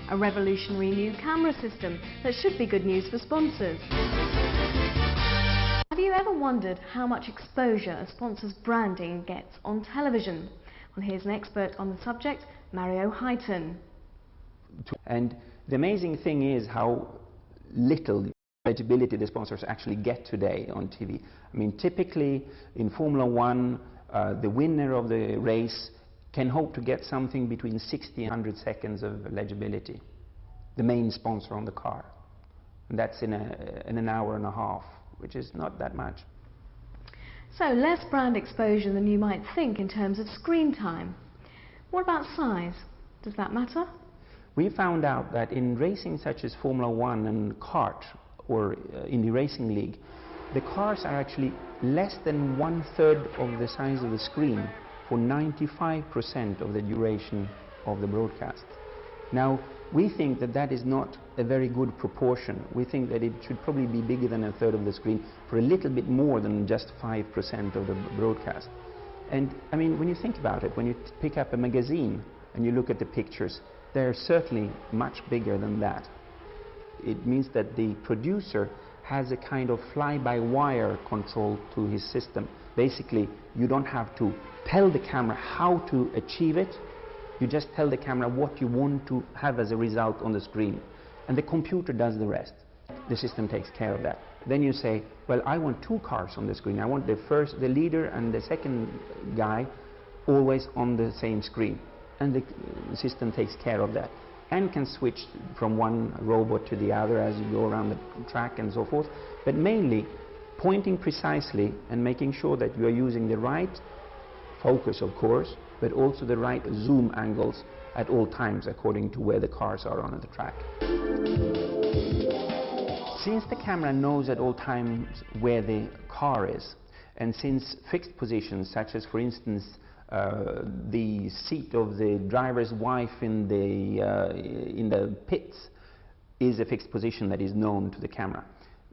a revolutionary new camera system that should be good news for sponsors. Have you ever wondered how much exposure a sponsor's branding gets on television? Well, here's an expert on the subject, Mario Heighton. And the amazing thing is how little legibility the sponsors actually get today on TV. I mean, typically in Formula One, the winner of the race can hope to get something between 60 and 100 seconds of legibility, the main sponsor on the car. And that's in an hour and a half, which is not that much. So less brand exposure than you might think in terms of screen time. What about size? Does that matter? We found out that in racing such as Formula One and kart, or Indy Racing League, the cars are actually less than 1/3 of the size of the screen for 95% of the duration of the broadcast. Now, we think that that is not a very good proportion. We think that it should probably be bigger than 1/3 of the screen for a little bit more than just 5% of the broadcast. And I mean, when you think about it, when you pick up a magazine and you look at the pictures, they're certainly much bigger than that. It means that the producer has a kind of fly-by-wire control to his system. Basically, you don't have to tell the camera how to achieve it. You just tell the camera what you want to have as a result on the screen. And the computer does the rest. The system takes care of that. Then you say, well, I want 2 cars on the screen. I want the leader and the second guy always on the same screen. And the system takes care of that, and can switch from one robot to the other as you go around the track and so forth, but mainly pointing precisely and making sure that you are using the right focus, of course, but also the right zoom angles at all times according to where the cars are on the track. Since the camera knows at all times where the car is, and since fixed positions such as, for instance, the seat of the driver's wife in the pits is a fixed position that is known to the camera,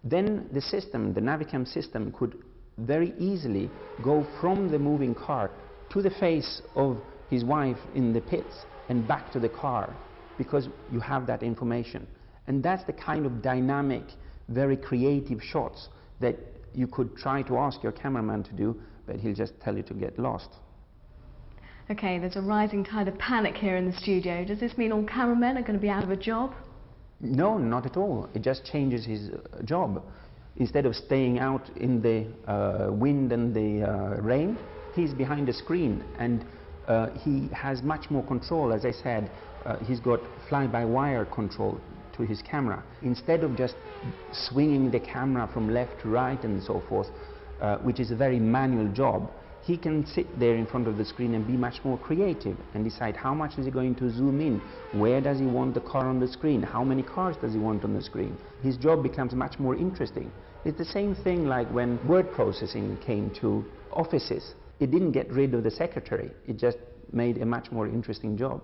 then the system, the Navicam system, could very easily go from the moving car to the face of his wife in the pits and back to the car, because you have that information. And that's the kind of dynamic, very creative shots that you could try to ask your cameraman to do, but he'll just tell you to get lost. Okay, there's a rising tide of panic here in the studio. Does this mean all cameramen are going to be out of a job? No, not at all. It just changes his job. Instead of staying out in the wind and the rain, he's behind the screen, and he has much more control. As I said, he's got fly-by-wire control to his camera. Instead of just swinging the camera from left to right and so forth, which is a very manual job, he can sit there in front of the screen and be much more creative and decide how much is he going to zoom in, where does he want the car on the screen, how many cars does he want on the screen. His job becomes much more interesting. It's the same thing like when word processing came to offices. It didn't get rid of the secretary, it just made a much more interesting job.